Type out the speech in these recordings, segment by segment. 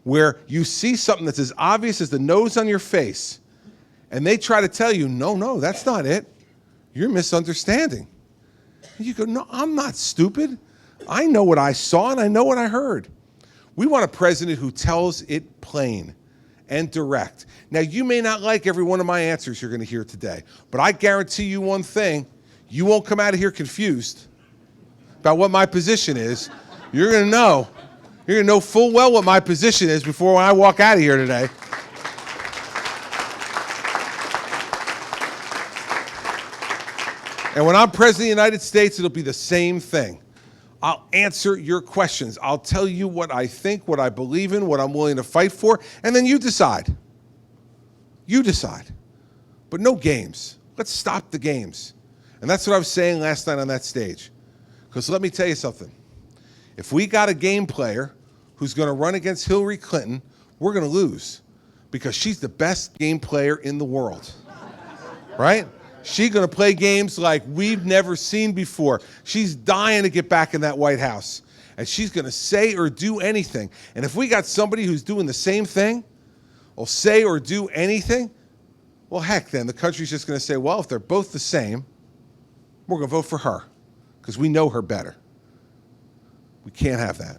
where you see something that's as obvious as the nose on your face, and they try to tell you, no, that's not it. You're misunderstanding. And you go, no, I'm not stupid. I know what I saw and I know what I heard. We want a president who tells it plain and direct. Now, you may not like every one of my answers you're going to hear today, but I guarantee you one thing, you won't come out of here confused about what my position is. You're going to know full well what my position is before I walk out of here today. And when I'm president of the United States, it'll be the same thing. I'll answer your questions. I'll tell you what I think, what I believe in, what I'm willing to fight for, and then you decide. You decide. But no games. Let's stop the games. And that's what I was saying last night on that stage. Because let me tell you something. If we got a game player who's going to run against Hillary Clinton, we're going to lose. Because she's the best game player in the world. Right? She's going to play games like we've never seen before. She's dying to get back in that White House. And she's going to say or do anything. And if we got somebody who's doing the same thing, will say or do anything, well, heck, then the country's just going to say, well, if they're both the same, we're going to vote for her because we know her better. We can't have that.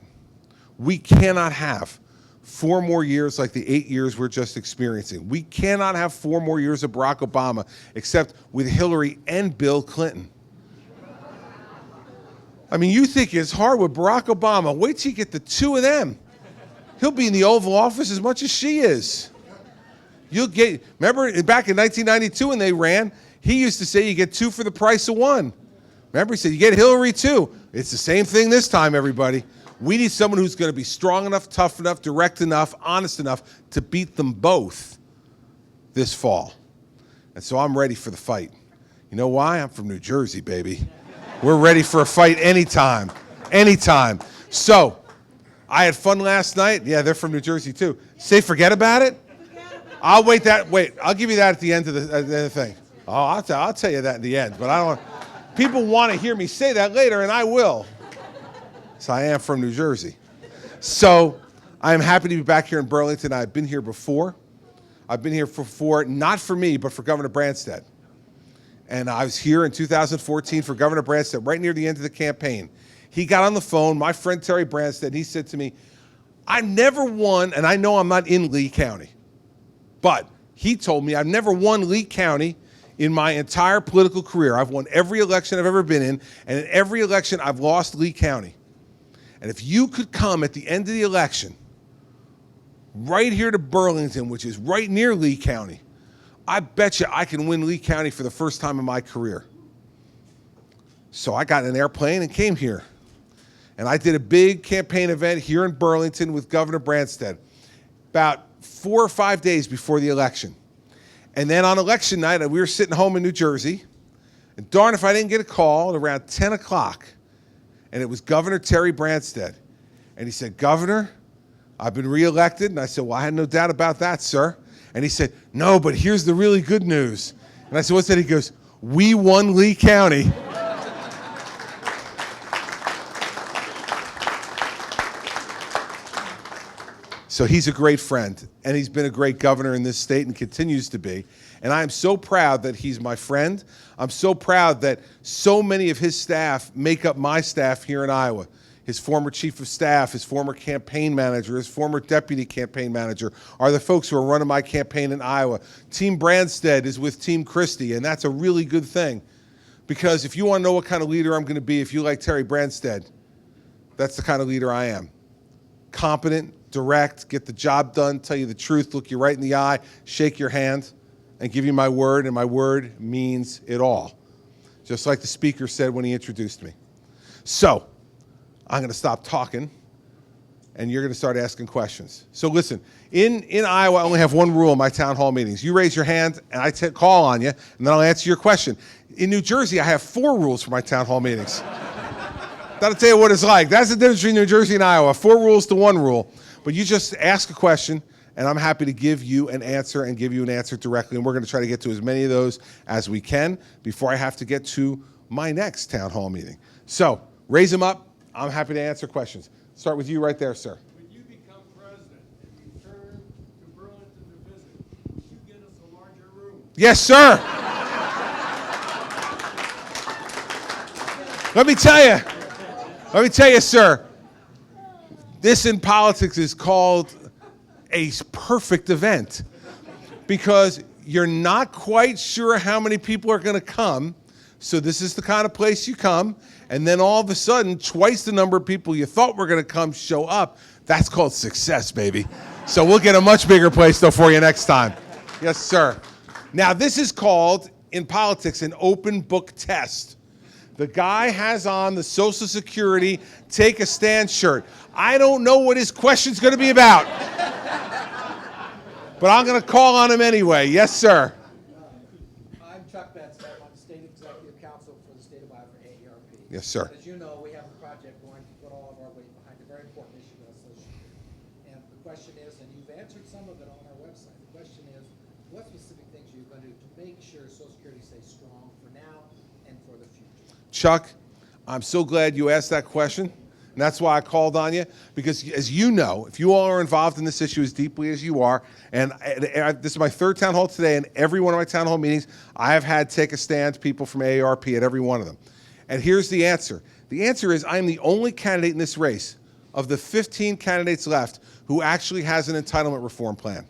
We cannot have 4 more years like the 8 years we're just experiencing. We cannot have 4 more years of Barack Obama except with Hillary and Bill Clinton. I mean, you think it's hard with Barack Obama. Wait till you get the 2 of them. He'll be in the Oval Office as much as she is. Remember back in 1992 when they ran, he used to say you get 2 for the price of 1. Remember, he said you get Hillary too. It's the same thing this time, everybody. We need someone who's going to be strong enough, tough enough, direct enough, honest enough to beat them both this fall. And so I'm ready for the fight. You know why? I'm from New Jersey, baby. We're ready for a fight anytime, anytime. So I had fun last night. Yeah, they're from New Jersey too. Say forget about it? I'll wait, I'll give you that at the end of the thing. Oh, I'll tell you that in the end, but I don't. People want to hear me say that later, and I will. So I am from New Jersey. So I am happy to be back here in Burlington. I've been here before. I've been here before, not for me, but for Governor Branstad. And I was here in 2014 for Governor Branstad, right near the end of the campaign. He got on the phone, my friend Terry Branstad, and he said to me, I've never won, and I know I'm not in Lee County, but he told me I've never won Lee County in my entire political career. I've won every election I've ever been in, and in every election I've lost Lee County. And if you could come at the end of the election, right here to Burlington, which is right near Lee County, I bet you I can win Lee County for the first time in my career. So I got in an airplane and came here. And I did a big campaign event here in Burlington with Governor Branstad about 4 or 5 days before the election. And then on election night, we were sitting home in New Jersey, and darn if I didn't get a call at around 10 o'clock. And it was Governor Terry Branstad. And he said, Governor, I've been reelected. And I said, well, I had no doubt about that, sir. And he said, no, but here's the really good news. And I said, what's that? He goes, we won Lee County. So he's a great friend, and he's been a great governor in this state and continues to be. And I am so proud that he's my friend. I'm so proud that so many of his staff make up my staff here in Iowa. His former chief of staff, his former campaign manager, his former deputy campaign manager are the folks who are running my campaign in Iowa. Team Branstad is with Team Christie, and that's a really good thing. Because if you want to know what kind of leader I'm going to be, if you like Terry Branstad, that's the kind of leader I am. Competent, direct, get the job done, tell you the truth, look you right in the eye, shake your hand, and give you my word, and my word means it all. Just like the speaker said when he introduced me. So, I'm going to stop talking, and you're going to start asking questions. So listen, in Iowa, I only have one rule in my town hall meetings. You raise your hand, and I call on you, and then I'll answer your question. In New Jersey, I have 4 rules for my town hall meetings. That'll tell you what it's like. That's the difference between New Jersey and Iowa. 4 rules to 1 rule. But you just ask a question, and I'm happy to give you an answer and give you an answer directly. And we're going to try to get to as many of those as we can before I have to get to my next town hall meeting. So raise them up. I'm happy to answer questions. Start with you right there, sir. When you become president, Yes, sir. Let me tell you, sir, this in politics is called a perfect event because you're not quite sure how many people are going to come. So this is the kind of place you come, and then all of a sudden, twice the number of people you thought were going to come show up. That's called success, baby. So we'll get a much bigger place, though, for you next time. Yes, sir. Now, this is called, in politics, an open book test. The guy has on the Social Security Take a Stand shirt. I don't know what his question's going to be about, but I'm going to call on him anyway. Yes, sir. I'm Chuck Betts. I'm the State Executive Counsel for the State of Iowa for AARP. Yes, sir. As you know, we have a project going to put all of our weight behind a very important issue of Social Security. And the question is, and you've answered some of it on our website, the question is, what specific things are you going to do to make sure Social Security stays strong for now and for the future? Chuck, I'm so glad you asked that question. And that's why I called on you, because as you know, if you all are involved in this issue as deeply as you are, and this is my third town hall today, and every one of my town hall meetings, I have had Take a Stand people from AARP at every one of them. And here's the answer. The answer is I'm the only candidate in this race of the 15 candidates left who actually has an entitlement reform plan.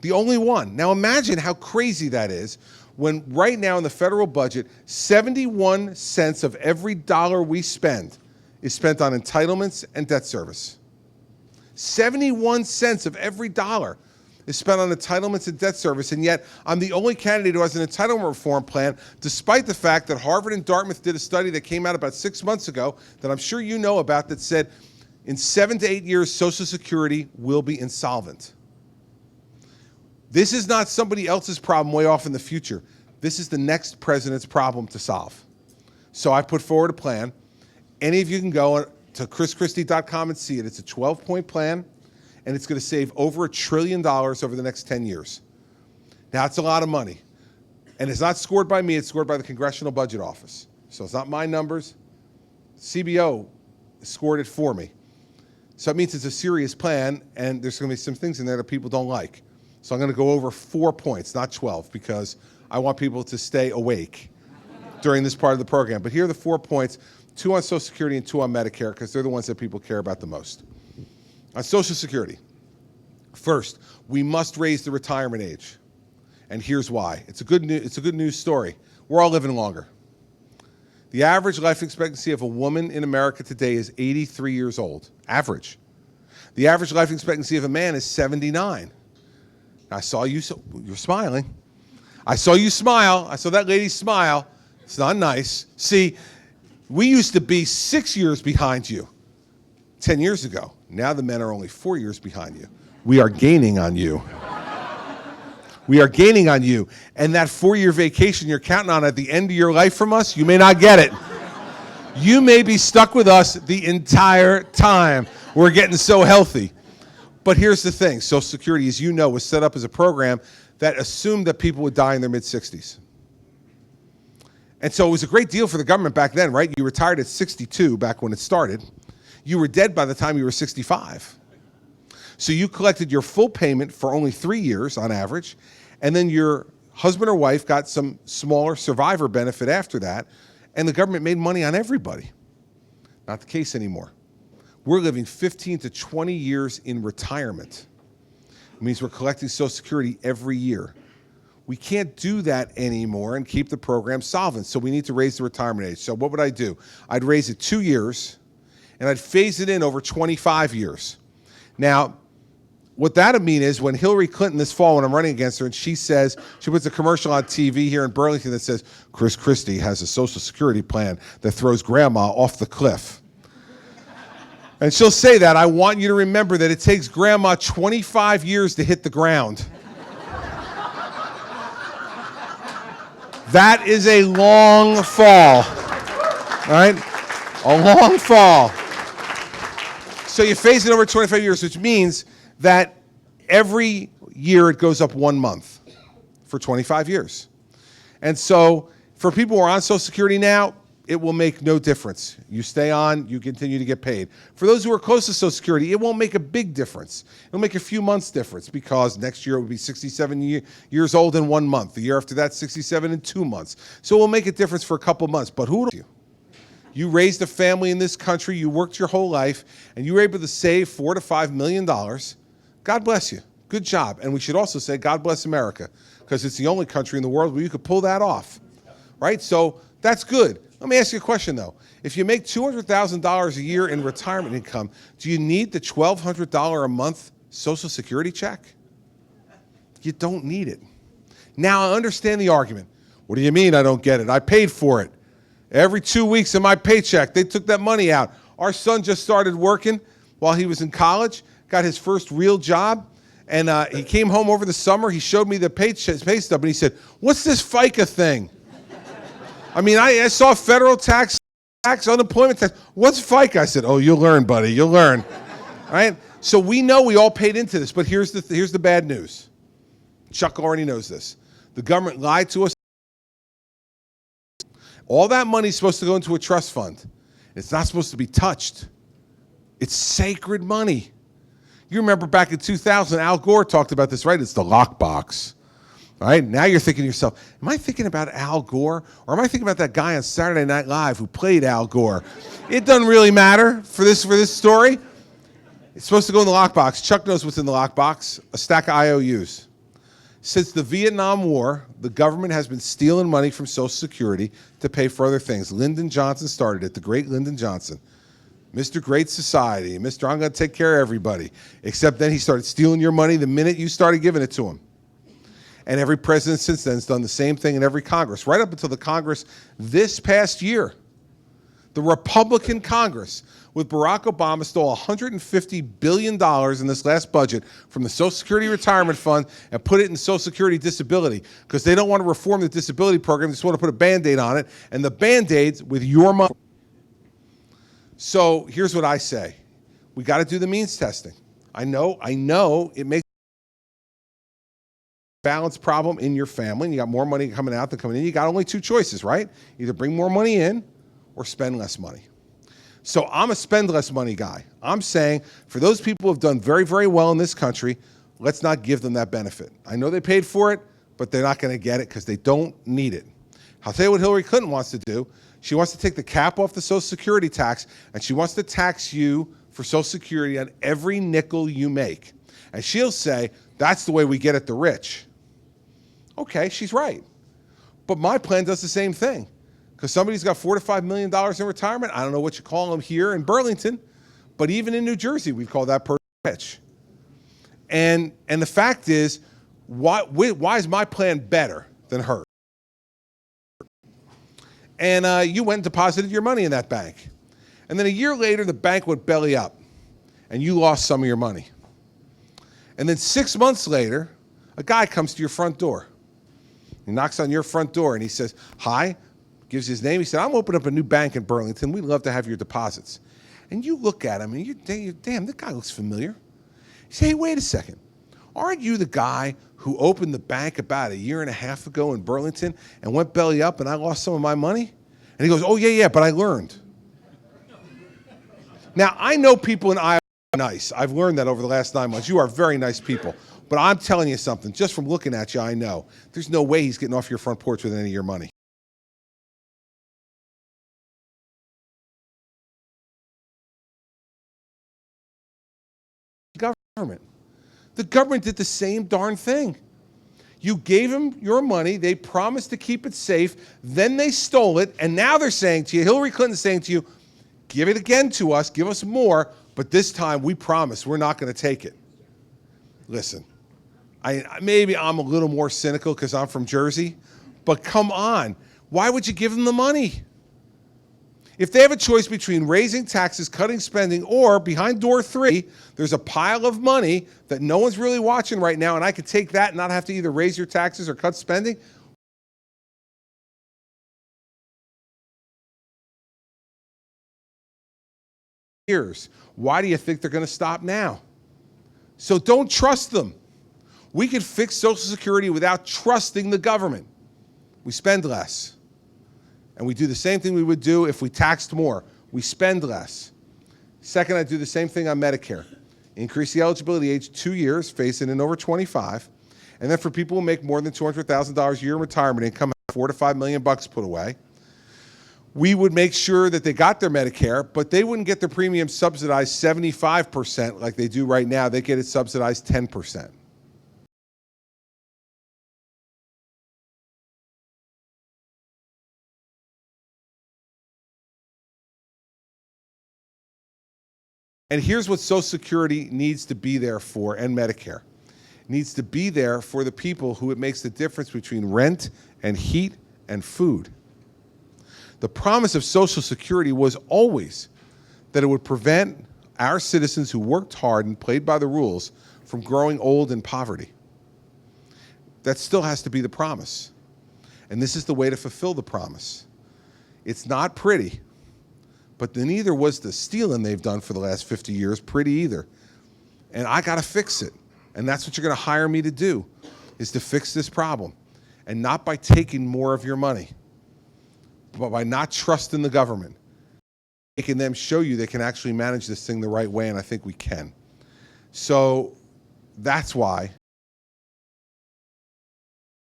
The only one. Now imagine how crazy that is when right now in the federal budget, 71 cents of every dollar we spend is spent on entitlements and debt service. 71 cents of every dollar is spent on entitlements and debt service, and yet I'm the only candidate who has an entitlement reform plan, despite the fact that Harvard and Dartmouth did a study that came out about 6 months ago that I'm sure you know about that said in 7 to 8 years, Social Security will be insolvent. This is not somebody else's problem way off in the future. This is the next president's problem to solve. So I put forward a plan. Any of you can go to chrischristie.com and see it. It's a 12-point plan, and it's going to save over $1 trillion over the next 10 years. Now, it's a lot of money. And it's not scored by me. It's scored by the Congressional Budget Office. So it's not my numbers. CBO scored it for me. So it means it's a serious plan, and there's going to be some things in there that people don't like. So I'm going to go over 4 points, not 12, because I want people to stay awake during this part of the program. But here are the 4 points, 2 on Social Security and 2 on Medicare, because they're the ones that people care about the most. On Social Security, first, we must raise the retirement age. And here's why. It's a good news story. We're all living longer. The average life expectancy of a woman in America today is 83 years old. Average. The average life expectancy of a man is 79. I saw you, you're smiling. I saw you smile. I saw that lady smile. It's not nice. See, we used to be 6 years behind you 10 years ago. Now the men are only 4 years behind you. We are gaining on you. We are gaining on you. And that 4-year vacation you're counting on at the end of your life from us, you may not get it. You may be stuck with us the entire time. We're getting so healthy. But here's the thing. Social Security, as you know, was set up as a program that assumed that people would die in their mid-60s. And so it was a great deal for the government back then, right? You retired at 62 back when it started. You were dead by the time you were 65. So you collected your full payment for only 3 years on average, and then your husband or wife got some smaller survivor benefit after that, and the government made money on everybody. Not the case anymore. We're living 15 to 20 years in retirement. It means we're collecting Social Security every year. We can't do that anymore and keep the program solvent, so we need to raise the retirement age. So what would I do? I'd raise it 2 years, and I'd phase it in over 25 years. Now, what that would mean is when Hillary Clinton this fall, when I'm running against her, and she says, she puts a commercial on TV here in Burlington that says, Chris Christie has a Social Security plan that throws grandma off the cliff. And she'll say that. I want you to remember that it takes grandma 25 years to hit the ground. That is a long fall, all right? A long fall. So you phase it over 25 years, which means that every year it goes up 1 month for 25 years. And so for people who are on Social Security now, it will make no difference. You stay on, you continue to get paid. For those who are close to Social Security, it won't make a big difference. It'll make a few months difference because next year it will be 67 years old in 1 month. The year after that, 67 in 2 months. So it will make a difference for a couple months. But who do you? You raised a family in this country, you worked your whole life, and you were able to save $4 to $5 million. God bless you. Good job. And we should also say, God bless America, because it's the only country in the world where you could pull that off. Right? So that's good. Let me ask you a question, though. If you make $200,000 a year in retirement income, do you need the $1,200 a month Social Security check? You don't need it. Now, I understand the argument. What do you mean I don't get it? I paid for it. Every 2 weeks in my paycheck, they took that money out. Our son just started working while he was in college, got his first real job, and he came home over the summer. He showed me the pay stub, and he said, "What's this FICA thing?" I mean, I saw federal tax, unemployment tax. What's FICA? I said, "Oh, you'll learn, buddy. You'll learn." Right? So we know we all paid into this, but here's the bad news. Chuck already knows this. The government lied to us. All that money is supposed to go into a trust fund. It's not supposed to be touched. It's sacred money. You remember back in 2000, Al Gore talked about this, right? It's the lockbox. Right? Now you're thinking to yourself, am I thinking about Al Gore? Or am I thinking about that guy on Saturday Night Live who played Al Gore? It doesn't really matter for this story. It's supposed to go in the lockbox. Chuck knows what's in the lockbox, a stack of IOUs. Since the Vietnam War, the government has been stealing money from Social Security to pay for other things. Lyndon Johnson started it, the great Lyndon Johnson. Mr. Great Society, Mr. I'm going to take care of everybody. Except then he started stealing your money the minute you started giving it to him. And every president since then has done the same thing in every Congress, right up until the Congress this past year. The Republican Congress, with Barack Obama, stole $150 billion in this last budget from the Social Security Retirement Fund and put it in Social Security Disability because they don't want to reform the disability program. They just want to put a Band-Aid on it, and the Band-Aid's with your money. So here's what I say. We got to do the means testing. I know it makes balance problem in your family, and you got more money coming out than coming in. You got only two choices, right? Either bring more money in or spend less money. So I'm a spend less money guy. I'm saying for those people who have done very, very well in this country, let's not give them that benefit. I know they paid for it, but they're not going to get it because they don't need it. I'll tell you what Hillary Clinton wants to do. She wants to take the cap off the Social Security tax, and she wants to tax you for Social Security on every nickel you make. And she'll say, that's the way we get at the rich. Okay, she's right. But my plan does the same thing. Because somebody's got $4 to $5 million in retirement. I don't know what you call them here in Burlington, but even in New Jersey, we call that person rich. And the fact is, why is my plan better than hers? And you went and deposited your money in that bank. And then a year later, the bank went belly up, and you lost some of your money. And then 6 months later, a guy comes to your front door. He knocks on your front door, and he says, hi, gives his name. He said, I'm opening up a new bank in Burlington. We'd love to have your deposits. And you look at him, and you're damn, that guy looks familiar. You say, hey, wait a second. Aren't you the guy who opened the bank about 1.5 years ago in Burlington and went belly up and I lost some of my money? And he goes, oh, yeah, but I learned. Now, I know people in Iowa are nice. I've learned that over the last 9 months. You are very nice people. But I'm telling you something. Just from looking at you, I know. There's no way he's getting off your front porch with any of your money. The government did the same darn thing. You gave them your money, they promised to keep it safe, then they stole it, and now they're saying to you, Hillary Clinton's saying to you, give it again to us, give us more, but this time we promise we're not going to take it. Listen, maybe I'm a little more cynical because I'm from Jersey, but come on, why would you give them the money? If they have a choice between raising taxes, cutting spending, or behind door 3, there's a pile of money that no one's really watching right now, and I could take that and not have to either raise your taxes or cut spending. Years. Why do you think they're going to stop now? So don't trust them. We could fix Social Security without trusting the government. We spend less. And we do the same thing we would do if we taxed more. We spend less. Second, I do the same thing on Medicare. Increase the eligibility age 2 years, phase it in over 25. And then for people who make more than $200,000 a year in retirement income, 4 to 5 million bucks put away, we would make sure that they got their Medicare, but they wouldn't get their premium subsidized 75% like they do right now. They get it subsidized 10%. And here's what Social Security needs to be there for, and Medicare. It needs to be there for the people who it makes the difference between rent and heat and food. The promise of Social Security was always that it would prevent our citizens who worked hard and played by the rules from growing old in poverty. That still has to be the promise. And this is the way to fulfill the promise. It's not pretty. But neither was the stealing they've done for the last 50 years pretty either. And I got to fix it. And that's what you're going to hire me to do, is to fix this problem. And not by taking more of your money, but by not trusting the government. Making them show you they can actually manage this thing the right way, and I think we can. So that's why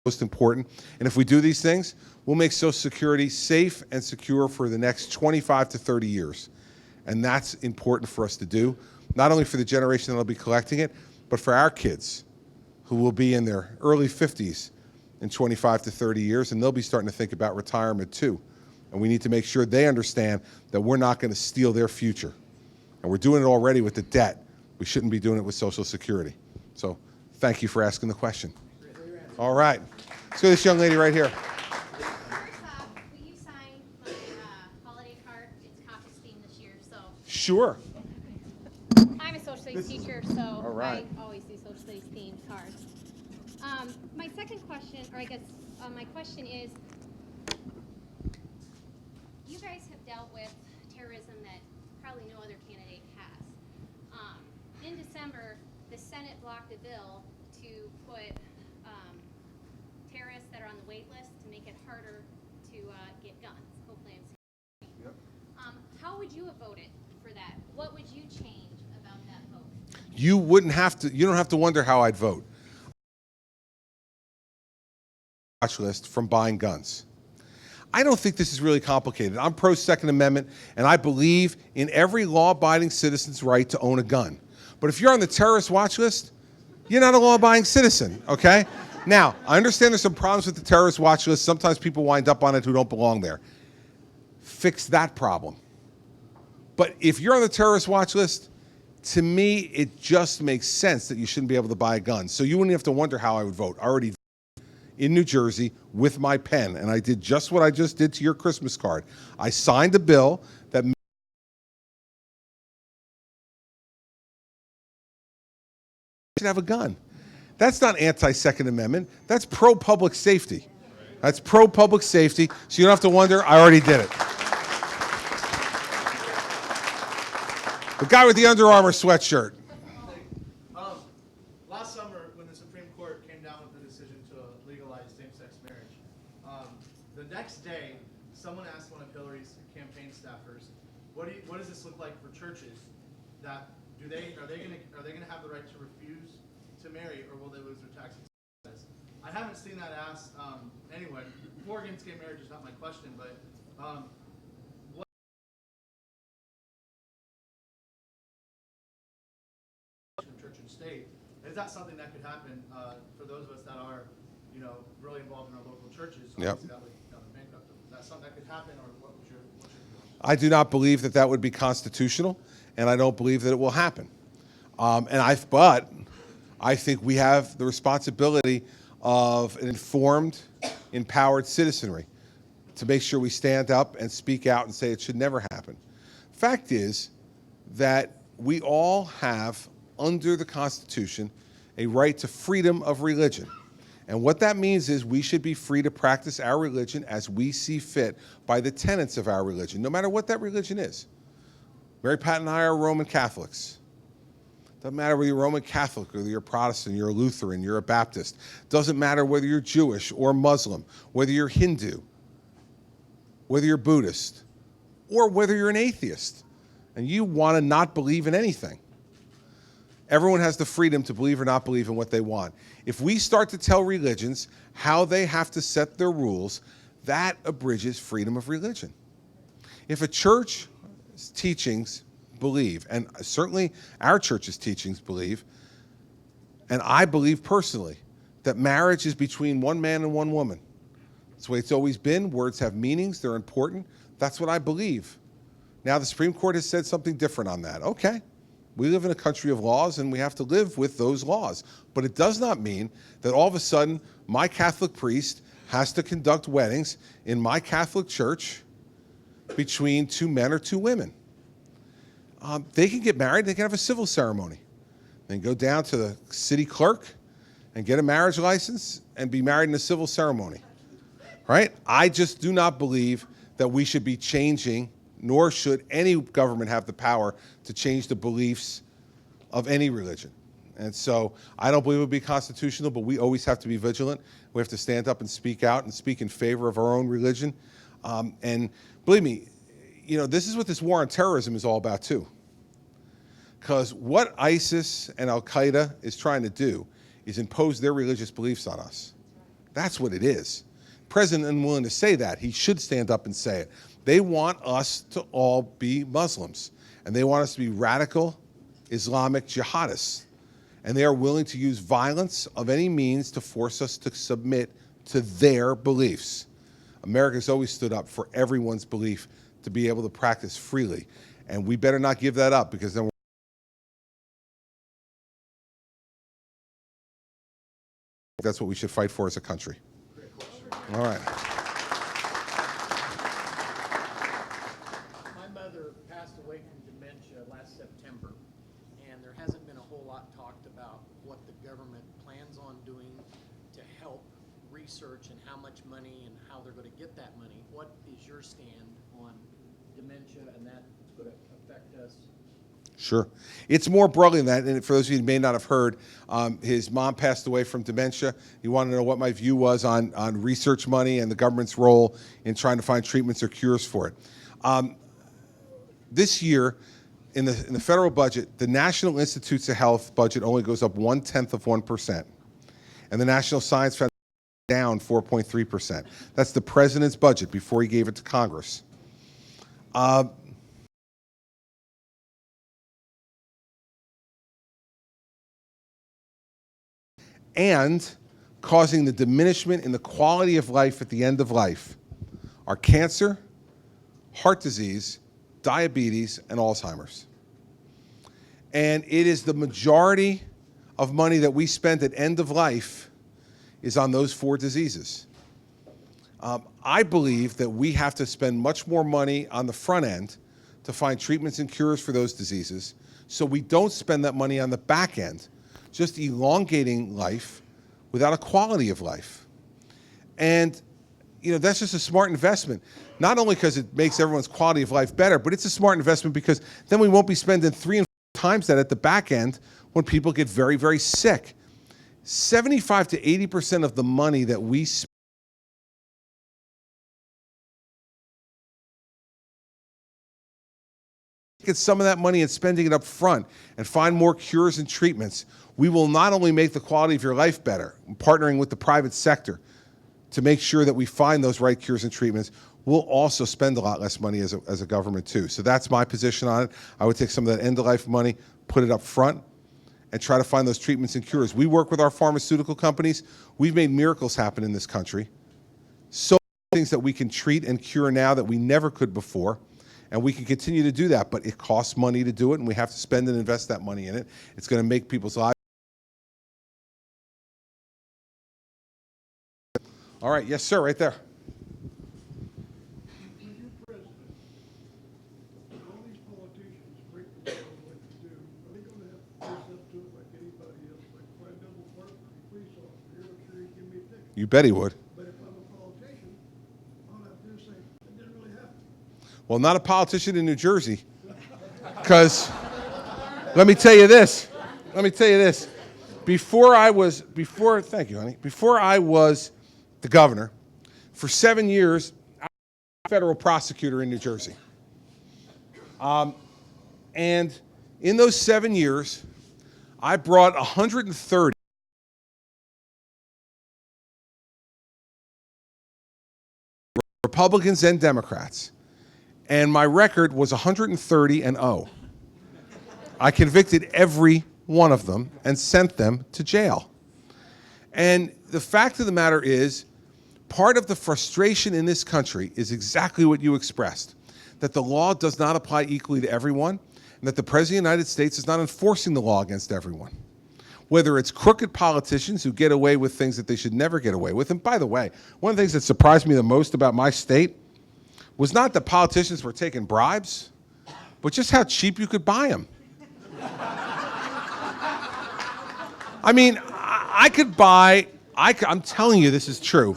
most important. And if we do these things, we'll make Social Security safe and secure for the next 25 to 30 years. And that's important for us to do, not only for the generation that will be collecting it, but for our kids who will be in their early 50s in 25 to 30 years, and they'll be starting to think about retirement too. And we need to make sure they understand that we're not going to steal their future. And we're doing it already with the debt. We shouldn't be doing it with Social Security. So thank you for asking the question. All right. Let's go to this young lady right here. First off, will you sign my holiday card? It's Caucus themed this year, so. Sure. I'm a social studies teacher, so All right. I always do social studies themed cards. My second question, or I guess my question is, you guys have dealt with terrorism that probably no other candidate has. In December, the Senate blocked a bill to put terrorists that are on the wait list to make it harder to get guns. Hopefully I'm saying. Yep. How would you have voted for that? What would you change about that vote? You don't have to wonder how I'd vote. Watch list from buying guns. I don't think this is really complicated. I'm pro Second Amendment, and I believe in every law-abiding citizen's right to own a gun. But if you're on the terrorist watch list, you're not a law-abiding citizen, okay? Now, I understand there's some problems with the terrorist watch list. Sometimes people wind up on it who don't belong there. Fix that problem. But if you're on the terrorist watch list, to me, it just makes sense that you shouldn't be able to buy a gun. So you wouldn't have to wonder how I would vote. I already voted in New Jersey with my pen, and I did just what I just did to your Christmas card. I signed a bill that should have a gun. That's not anti-Second Amendment. That's pro-public safety. That's pro-public safety, so you don't have to wonder. I already did it. The guy with the Under Armour sweatshirt. Last summer, when the Supreme Court came down with the decision to legalize same-sex marriage, the next day, someone asked one of Hillary's campaign staffers, "What does this look like for churches? That are they going to have the right to refuse to marry, or will they lose their tax incentives?" I haven't seen that asked anyway. For or against gay marriage is not my question, but what church and state, is that something that could happen for those of us that are, really involved in our local churches? Yep. Obviously that would bankrupt them. Is that something that could happen, or what's your I do not believe that that would be constitutional, and I don't believe that it will happen. But I think we have the responsibility of an informed, empowered citizenry to make sure we stand up and speak out and say it should never happen. Fact is that we all have, under the Constitution, a right to freedom of religion. And what that means is we should be free to practice our religion as we see fit by the tenets of our religion, no matter what that religion is. Mary Pat and I are Roman Catholics. Doesn't matter whether you're Roman Catholic, or you're a Protestant, you're a Lutheran, you're a Baptist. Doesn't matter whether you're Jewish or Muslim, whether you're Hindu. whether you're Buddhist, or whether you're an atheist, and you want to not believe in anything. Everyone has the freedom to believe or not believe in what they want. If we start to tell religions how they have to set their rules, that abridges freedom of religion. If a church's teachings believe, and certainly our church's teachings believe, and I believe personally, that marriage is between one man and one woman. That's the way it's always been. Words have meanings. They're important. That's what I believe. Now the Supreme Court has said something different on that. Okay. We live in a country of laws, and we have to live with those laws. But it does not mean that all of a sudden my Catholic priest has to conduct weddings in my Catholic church between two men or two women. They can get married. They can have a civil ceremony. They can go down to the city clerk and get a marriage license and be married in a civil ceremony. Right? I just do not believe that we should be changing, nor should any government have the power to change the beliefs of any religion. And so I don't believe it would be constitutional, but we always have to be vigilant. We have to stand up and speak out and speak in favor of our own religion. And believe me, you know, this is what this war on terrorism is all about too. Because what ISIS and Al-Qaeda is trying to do is impose their religious beliefs on us. That's what it is. The president isn't willing to say that. He should stand up and say it. They want us to all be Muslims, and they want us to be radical Islamic jihadists. And they are willing to use violence of any means to force us to submit to their beliefs. America's always stood up for everyone's belief to be able to practice freely. And we better not give that up, because then that's what we should fight for as a country. All right. My mother passed away from dementia last September, and there hasn't been a whole lot talked about what the government plans on doing to help research and how much money and how they're going to get that money. What is your stand on dementia and that could affect us? Sure. It's more broadly than that, and for those of you who may not have heard, his mom passed away from dementia. He wanted to know what my view was on research money and the government's role in trying to find treatments or cures for it. This year, in the federal budget, the National Institutes of Health budget only goes up 0.1%, and the National Science Foundation down 4.3%. That's the president's budget before he gave it to Congress. And causing the diminishment in the quality of life at the end of life are cancer, heart disease, diabetes, and Alzheimer's. And it is the majority of money that we spend at end of life is on those four diseases. I believe that we have to spend much more money on the front end to find treatments and cures for those diseases, so we don't spend that money on the back end, just elongating life without a quality of life. And, you know, that's just a smart investment. Not only because it makes everyone's quality of life better, but it's a smart investment because then we won't be spending 3 and 4 times that at the back end when people get very, very sick. 75 to 80% of the money that we spend get some of that money and spending it up front and find more cures and treatments, we will not only make the quality of your life better, partnering with the private sector to make sure that we find those right cures and treatments, we'll also spend a lot less money as a government too. So that's my position on it. I would take some of that end-of-life money, put it up front, and try to find those treatments and cures. We work with our pharmaceutical companies. We've made miracles happen in this country. So many things that we can treat and cure now that we never could before. And we can continue to do that, but it costs money to do it, and we have to spend and invest that money in it. It's going to make people's lives. All right, yes, sir, right there. Mr. President, when all these politicians break the law what to do, are they going to have to face up to it like anybody else? Like if I double park for a police officer here, I'm sure he'd give me a ticket. You bet he would. But if I'm a politician, all I have to do is say, it didn't really happen. Well, not a politician in New Jersey, because let me tell you this. Before I was the governor, for 7 years, I federal prosecutor in New Jersey. And in those 7 years, I brought 130 Republicans and Democrats, and my record was 130-0. I convicted every one of them and sent them to jail. And the fact of the matter is, part of the frustration in this country is exactly what you expressed, that the law does not apply equally to everyone, and that the President of the United States is not enforcing the law against everyone. Whether it's crooked politicians who get away with things that they should never get away with. And by the way, one of the things that surprised me the most about my state was not that politicians were taking bribes, but just how cheap you could buy them. I mean, I'm telling you this is true,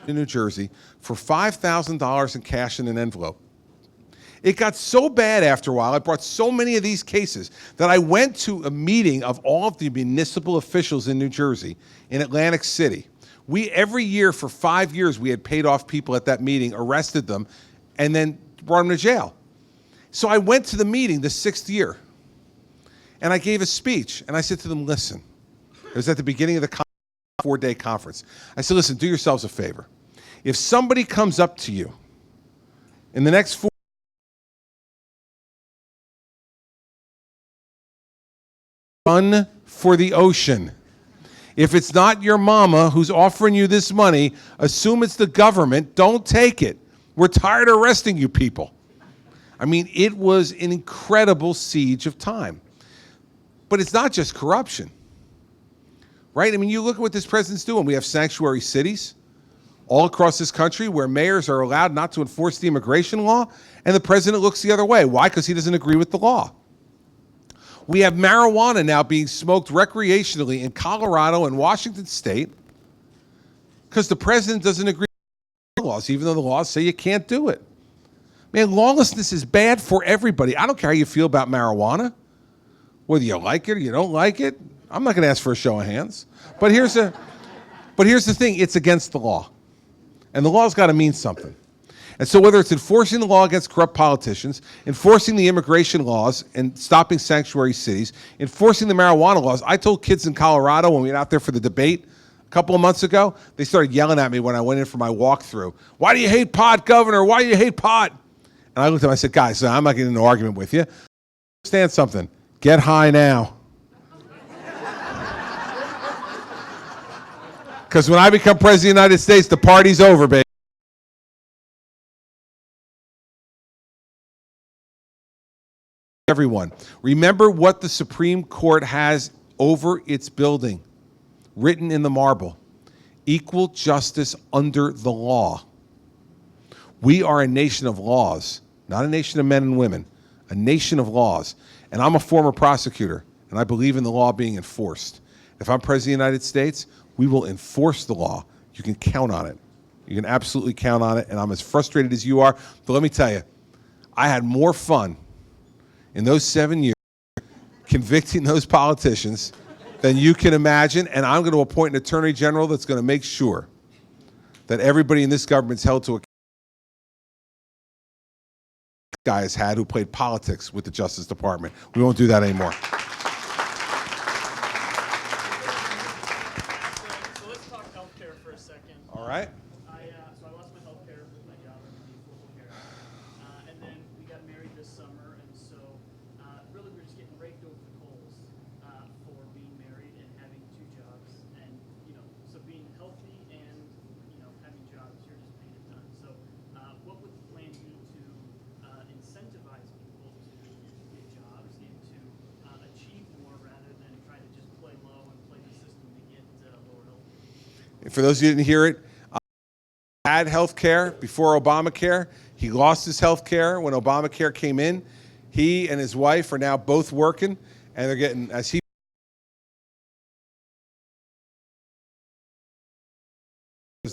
in New Jersey, for $5,000 in cash in an envelope. It got so bad after a while, I brought so many of these cases, that I went to a meeting of all of the municipal officials in New Jersey, in Atlantic City. Every year for 5 years, we had paid off people at that meeting, arrested them, and then brought them to jail. So I went to the meeting the 6th year, and I gave a speech, and I said to them, listen, it was at the beginning of the 4-day conference. I said, listen, do yourselves a favor. If somebody comes up to you in the next 4 run for the ocean. If it's not your mama who's offering you this money, assume it's the government. Don't take it. We're tired of arresting you people. I mean, it was an incredible siege of time. But it's not just corruption, right? I mean, you look at what this president's doing. We have sanctuary cities all across this country where mayors are allowed not to enforce the immigration law, and the president looks the other way. Why? Because he doesn't agree with the law. We have marijuana now being smoked recreationally in Colorado and Washington State because the president doesn't agree with the laws, even though the laws say you can't do it. Man, lawlessness is bad for everybody. I don't care how you feel about marijuana, whether you like it or you don't like it. I'm not going to ask for a show of hands. But here's the thing. It's against the law. And the law's got to mean something. And so whether it's enforcing the law against corrupt politicians, enforcing the immigration laws and stopping sanctuary cities, enforcing the marijuana laws. I told kids in Colorado when we went out there for the debate a couple of months ago, they started yelling at me when I went in for my walkthrough. Why do you hate pot, Governor? Why do you hate pot? And I looked at them, I said, guys, I'm not getting into an argument with you. Understand something. Get high now. Because when I become president of the United States, the party's over, baby. Everyone, remember what the Supreme Court has over its building, written in the marble: equal justice under the law. We are a nation of laws, not a nation of men and women, a nation of laws. And I'm a former prosecutor, and I believe in the law being enforced. If I'm president of the United States, we will enforce the law. You can count on it. You can absolutely count on it, and I'm as frustrated as you are. But let me tell you, I had more fun in those 7 years convicting those politicians than you can imagine, and I'm going to appoint an attorney general that's going to make sure that everybody in this government's held to account. Guys had who played politics with the Justice Department. We won't do that anymore. So let's talk healthcare for a second. All right. So I lost my healthcare with my job in the Affordable Care Act. And then we got married this summer, and so really we're just getting raked over the coals for being married and having 2 jobs. And, so being healthy and, having jobs, you're just paying a ton. So what would the plan be to incentivize people to get jobs and to achieve more rather than try to just play low and play the system to get lower health? For those of you who didn't hear it, had health care before Obamacare. He lost his health care when Obamacare came in. He and his wife are now both working, and they're getting, as he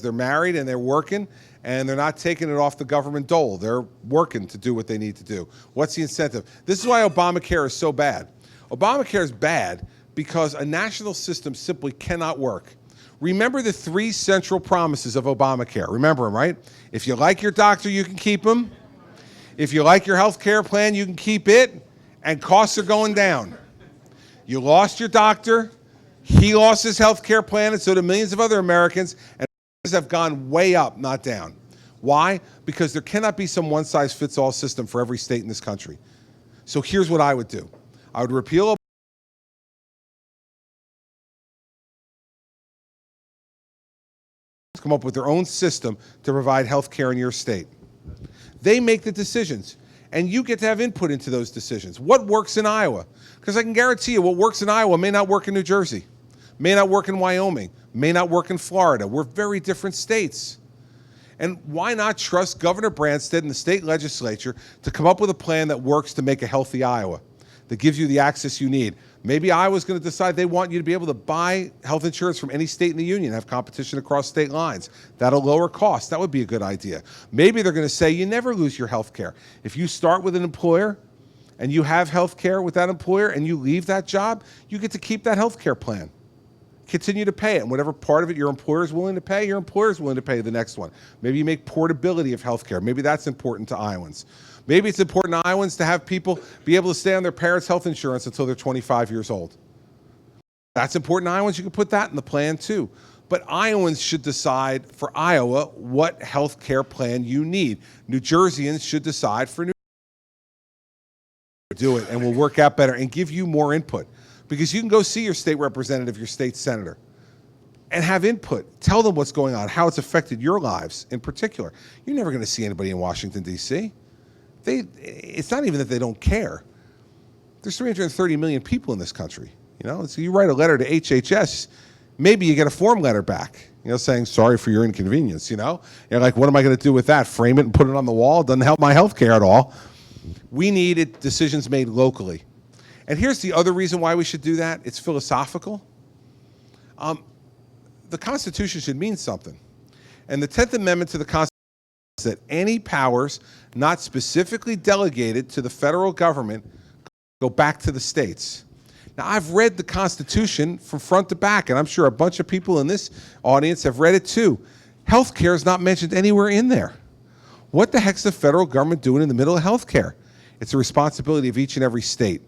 they're married and they're working, and they're not taking it off the government dole. They're working to do what they need to do. What's the incentive? This is why Obamacare is so bad. Obamacare is bad because a national system simply cannot work. Remember the 3 central promises of Obamacare. Remember them, right? If you like your doctor, you can keep him. If you like your health care plan, you can keep it, and costs are going down. You lost your doctor, he lost his health care plan, and so do millions of other Americans, and have gone way up, not down. Why? Because there cannot be some one-size-fits-all system for every state in this country. So here's what I would do. I would repeal come up with their own system to provide health care in your state. They make the decisions, and you get to have input into those decisions. What works in Iowa? Because I can guarantee you what works in Iowa may not work in New Jersey, may not work in Wyoming, may not work in Florida. We're very different states. And why not trust Governor Branstad and the state legislature to come up with a plan that works to make a healthy Iowa, that gives you the access you need? Maybe Iowa's going to decide they want you to be able to buy health insurance from any state in the union, have competition across state lines. That'll lower costs. That would be a good idea. Maybe they're going to say you never lose your health care. If you start with an employer and you have health care with that employer and you leave that job, you get to keep that health care plan. Continue to pay it, and whatever part of it your employer is willing to pay, your employer is willing to pay the next one. Maybe you make portability of health care. Maybe that's important to Iowans. Maybe it's important to Iowans to have people be able to stay on their parents' health insurance until they're 25 years old. That's important to Iowans. You can put that in the plan too. But Iowans should decide for Iowa what health care plan you need. New Jerseyans should decide for New Jersey. Do it, and we'll work out better and give you more input. Because you can go see your state representative, your state senator, and have input. Tell them what's going on, how it's affected your lives in particular. You're never going to see anybody in Washington, D.C. It's not even that they don't care. There's 330 million people in this country. You know, so you write a letter to HHS, maybe you get a form letter back, you know, saying sorry for your inconvenience. You know, you're like, what am I going to do with that? Frame it and put it on the wall? Doesn't help my health care at all. We need decisions made locally. And here's the other reason why we should do that. It's philosophical. The Constitution should mean something. And the 10th Amendment to the Constitution says that any powers not specifically delegated to the federal government go back to the states. Now, I've read the Constitution from front to back, and I'm sure a bunch of people in this audience have read it too. Health care is not mentioned anywhere in there. What the heck's the federal government doing in the middle of health care? It's a responsibility of each and every state.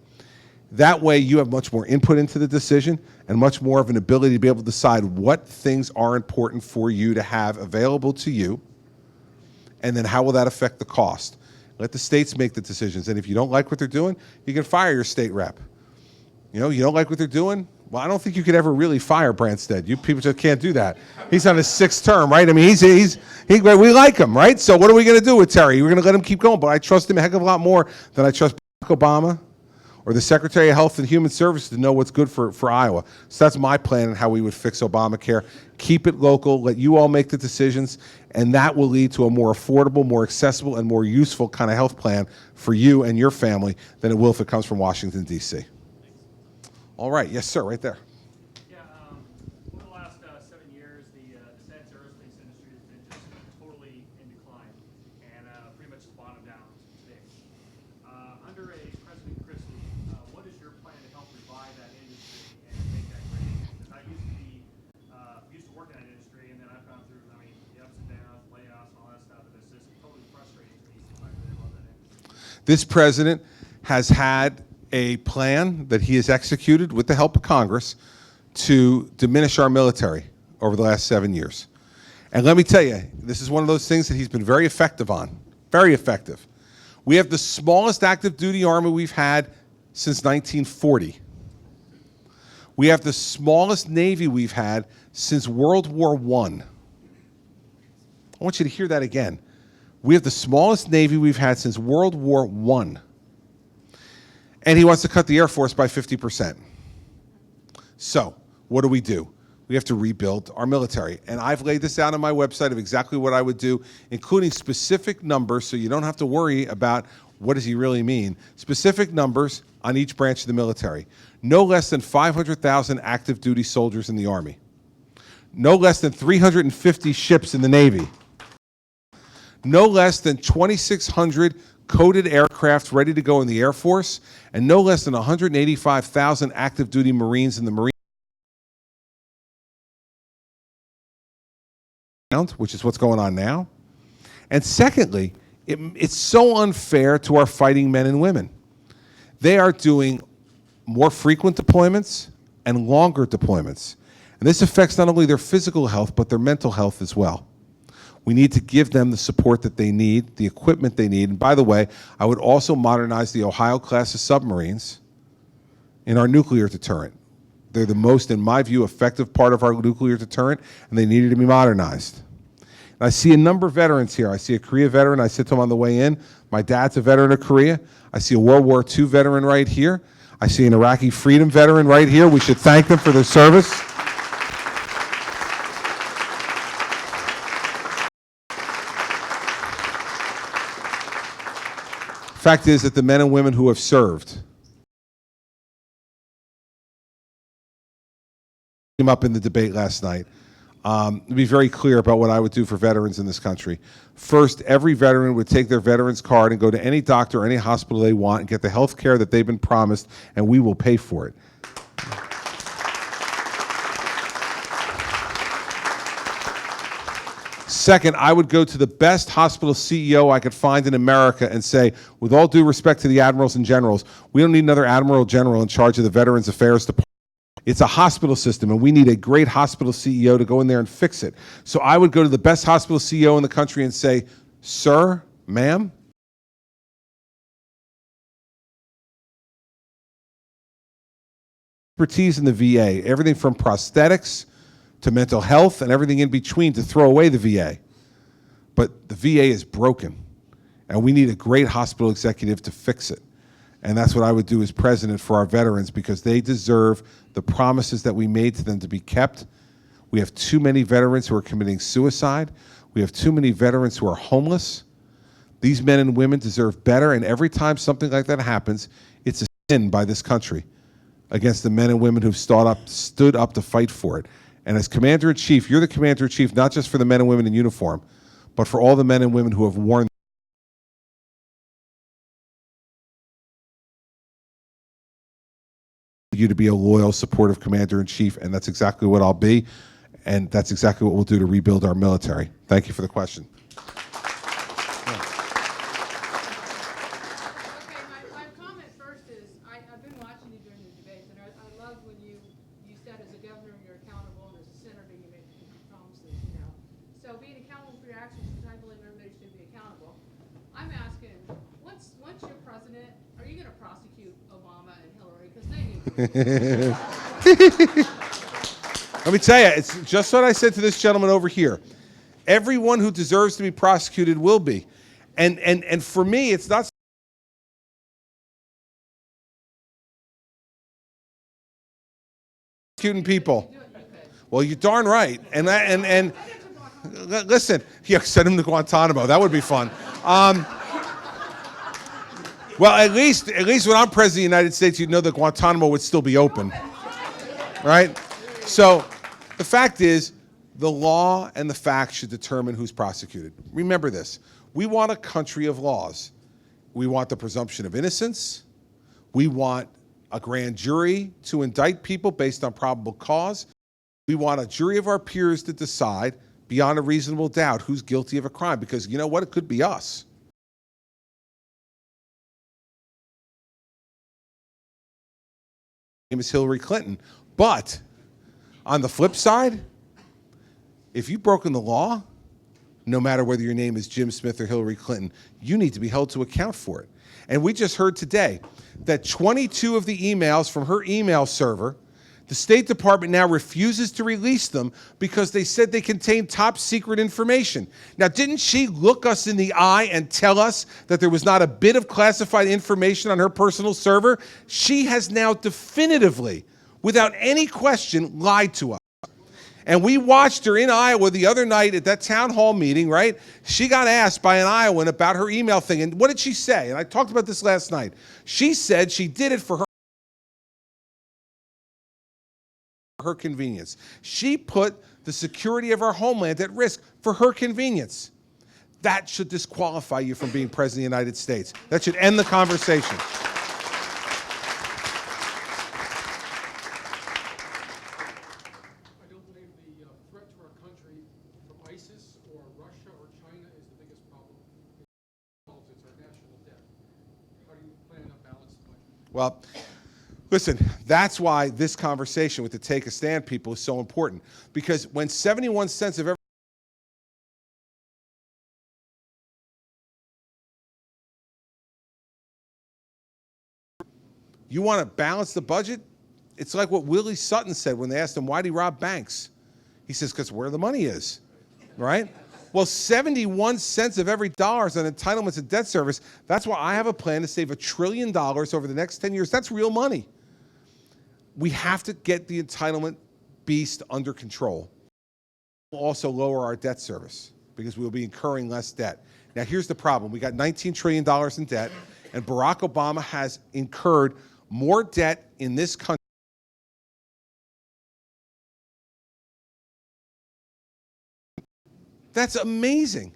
That way you have much more input into the decision and much more of an ability to be able to decide what things are important for you to have available to you, and then how will that affect the cost. Let the states make the decisions, and if you don't like what they're doing, you can fire your state rep. You know, you don't like what they're doing? Well, I don't think you could ever really fire Branstad. You people just can't do that. He's on his 6th term, right? I mean, we like him, right? So what are we going to do with Terry? We're going to let him keep going, but I trust him a heck of a lot more than I trust Barack Obama or the Secretary of Health and Human Services to know what's good for Iowa. So that's my plan and how we would fix Obamacare. Keep it local, let you all make the decisions, and that will lead to a more affordable, more accessible, and more useful kind of health plan for you and your family than it will if it comes from Washington, D.C. All right, yes, sir, right there. Yeah, over the last 7 years, the defense aerospace industry has been just totally in decline, and pretty much bottomed out today. Under a President Christie, what is your plan to help revive that industry and make that great? Because I used to work in that industry, and then I've gone through, I mean, the ups and downs, layoffs, and all that stuff, and it's just totally frustrating to me. So I really love that industry. This president has had a plan that he has executed with the help of Congress to diminish our military over the last 7 years. And let me tell you, this is one of those things that he's been very effective on, very effective. We have the smallest active duty army we've had since 1940. We have the smallest Navy we've had since World War I. I want you to hear that again. We have the smallest Navy we've had since World War I. And he wants to cut the Air Force by 50%. So what do? We have to rebuild our military. And I've laid this out on my website of exactly what I would do, including specific numbers, so you don't have to worry about what does he really mean. Specific numbers on each branch of the military. No less than 500,000 active duty soldiers in the Army. No less than 350 ships in the Navy. No less than 2,600 coded aircraft ready to go in the Air Force, and no less than 185,000 active duty Marines in the Marine which is what's going on now. And secondly, it's so unfair to our fighting men and women. They are doing more frequent deployments and longer deployments. And this affects not only their physical health, but their mental health as well. We need to give them the support that they need, the equipment they need. And by the way, I would also modernize the Ohio class of submarines in our nuclear deterrent. They're the most, in my view, effective part of our nuclear deterrent, and they needed to be modernized. And I see a number of veterans here. I see a Korea veteran. I said to him on the way in, my dad's a veteran of Korea. I see a World War II veteran right here. I see an Iraqi freedom veteran right here. We should thank them for their service. Fact is that the men and women who have served came up in the debate last night. To be very clear about what I would do for veterans in this country. First, every veteran would take their veterans card and go to any doctor or any hospital they want and get the health care that they've been promised, and we will pay for it. Second, I would go to the best hospital CEO I could find in America and say, with all due respect to the admirals and generals, we don't need another admiral general in charge of the Veterans Affairs Department. It's a hospital system, and we need a great hospital CEO to go in there and fix it. So I would go to the best hospital CEO in the country and say, sir, ma'am, expertise in the VA, everything from prosthetics to mental health and everything in between to throw away the VA. But the VA is broken, and we need a great hospital executive to fix it. And that's what I would do as president for our veterans, because they deserve the promises that we made to them to be kept. We have too many veterans who are committing suicide. We have too many veterans who are homeless. These men and women deserve better, and every time something like that happens, it's a sin by this country against the men and women who've stood up to fight for it. And as Commander-in-Chief, you're the Commander-in-Chief not just for the men and women in uniform, but for all the men and women who have worn you to be a loyal, supportive Commander-in-Chief, and that's exactly what I'll be, and that's exactly what we'll do to rebuild our military. Thank you for the question. Okay, my comment first is, I've been watching you during the debates, and I love when you said as a governor you're accountable, and as a senator you make promises, you know. So being accountable for your actions, I believe everybody should be accountable. I'm asking, once you're president, are you going to prosecute Obama and Hillary? Because they need to. Let me tell you, it's just what I said to this gentleman over here. Everyone who deserves to be prosecuted will be. And for me, it's not prosecuting people. Well, you're darn right. And listen, yeah, send him to Guantanamo. That would be fun. Well, at least when I'm president of the United States, you'd know that Guantanamo would still be open, right? So the fact is, the law and the facts should determine who's prosecuted. Remember this. We want a country of laws. We want the presumption of innocence. We want a grand jury to indict people based on probable cause. We want a jury of our peers to decide beyond a reasonable doubt who's guilty of a crime, because you know what? It could be us. Name is Hillary Clinton. But on the flip side, if you've broken the law, no matter whether your name is Jim Smith or Hillary Clinton, you need to be held to account for it. And we just heard today that 22 of the emails from her email server, the State Department now refuses to release them because they said they contain top secret information. Now, didn't she look us in the eye and tell us that there was not a bit of classified information on her personal server? She has now definitively, without any question, lied to us. And we watched her in Iowa the other night at that town hall meeting, right? She got asked by an Iowan about her email thing. And what did she say? And I talked about this last night. She said she did it for her convenience. She put the security of our homeland at risk for her convenience. That should disqualify you from being president of the United States. That should end the conversation. I don't believe the threat to our country from ISIS Russia or China is the biggest problem? It's our national debt. How do you plan to balance the budget? Well, listen, that's why this conversation with the Take a Stand people is so important. Because when 71 cents of every you want to balance the budget? It's like what Willie Sutton said when they asked him, why'd he rob banks? He says, because where the money is, right? Well, 71 cents of every dollar is on entitlements and debt service. That's why I have a plan to save $1 trillion over the next 10 years. That's real money. We have to get the entitlement beast under control. We'll also lower our debt service because we'll be incurring less debt. Now, here's the problem. We got $19 trillion in debt, and Barack Obama has incurred more debt in this country. That's amazing.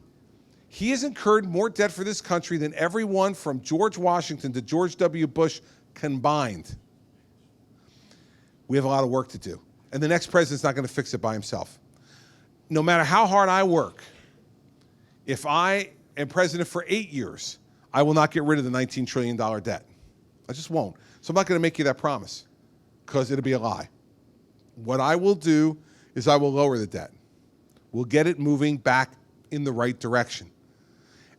He has incurred more debt for this country than everyone from George Washington to George W. Bush combined. We have a lot of work to do. And the next president's not going to fix it by himself. No matter how hard I work, if I am president for 8 years, I will not get rid of the $19 trillion debt. I just won't. So I'm not going to make you that promise because it'll be a lie. What I will do is I will lower the debt. We'll get it moving back in the right direction.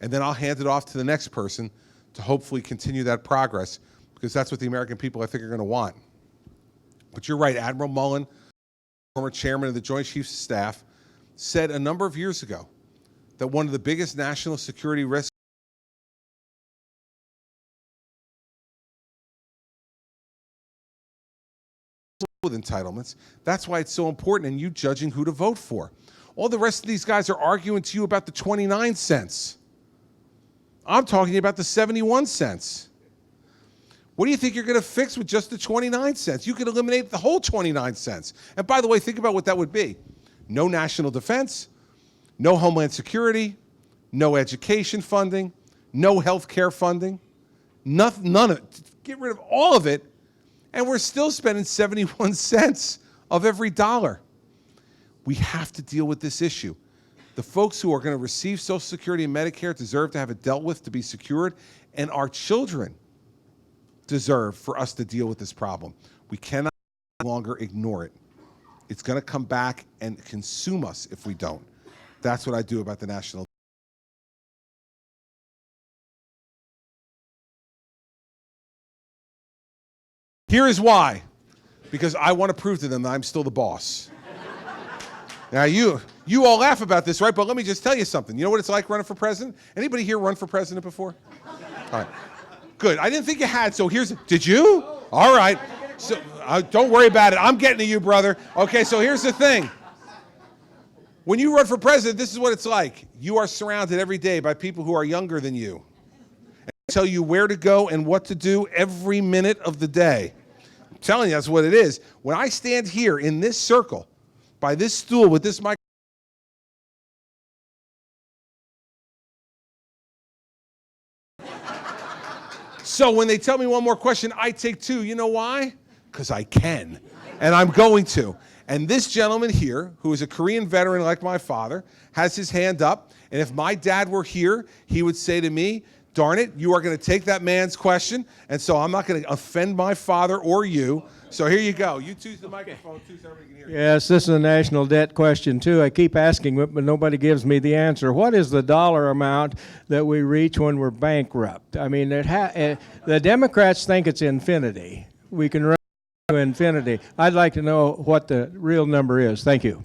And then I'll hand it off to the next person to hopefully continue that progress because that's what the American people, I think, are going to want. But you're right. Admiral Mullen, former chairman of the Joint Chiefs of Staff, said a number of years ago that one of the biggest national security risks with entitlements. That's why it's so important in you judging who to vote for. All the rest of these guys are arguing to you about the 29 cents. I'm talking about the 71 cents. What do you think you're going to fix with just the 29 cents? You could eliminate the whole 29 cents. And by the way, think about what that would be. No national defense, no homeland security, no education funding, no health care funding, none of it. Get rid of all of it, and we're still spending 71 cents of every dollar. We have to deal with this issue. The folks who are going to receive Social Security and Medicare deserve to have it dealt with, to be secured, and our children deserve for us to deal with this problem. We cannot any longer ignore it. It's going to come back and consume us if we don't. That's what I do about the national. Here is why. Because I want to prove to them that I'm still the boss. Now, you all laugh about this, right? But let me just tell you something. You know what it's like running for president? Anybody here run for president before? All right. Good. I didn't think you had, so did you? All right. So don't worry about it. I'm getting to you, brother. Okay, so here's the thing. When you run for president, this is what it's like. You are surrounded every day by people who are younger than you. And they tell you where to go and what to do every minute of the day. I'm telling you, that's what it is. When I stand here in this circle, by this stool with this mic, so when they tell me one more question, I take two. You know why? Because I can, and I'm going to. And this gentleman here, who is a Korean veteran like my father, has his hand up. And if my dad were here, he would say to me, darn it, you are going to take that man's question, and so I'm not going to offend my father or you. So here you go. You choose the microphone too so everybody can hear you. Yes, this is a national debt question too. I keep asking it, but nobody gives me the answer. What is the dollar amount that we reach when we're bankrupt? I mean, the Democrats think it's infinity. We can run to infinity. I'd like to know what the real number is. Thank you.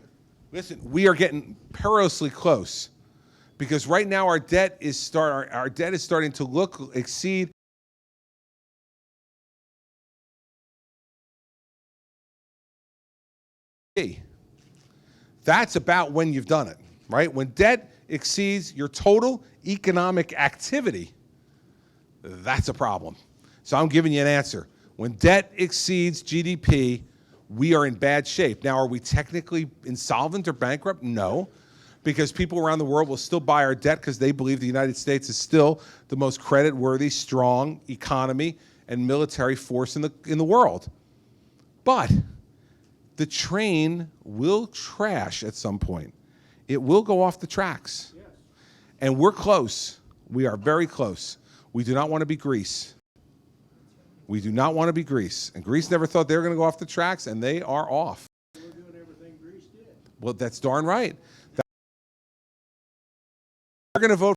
Listen, we are getting perilously close because right now our debt is starting to exceed. That's about when you've done it, right? When debt exceeds your total economic activity, that's a problem. So I'm giving you an answer. When debt exceeds GDP, we are in bad shape. Now, are we technically insolvent or bankrupt? No, because people around the world will still buy our debt because they believe the United States is still the most credit-worthy, strong economy and military force in the world. But the train will crash at some point. It will go off the tracks. And we're close. We are very close. We do not want to be Greece. We do not want to be Greece. And Greece never thought they were going to go off the tracks, and they are off. We're doing everything Greece did. Well, that's darn right. They're going to vote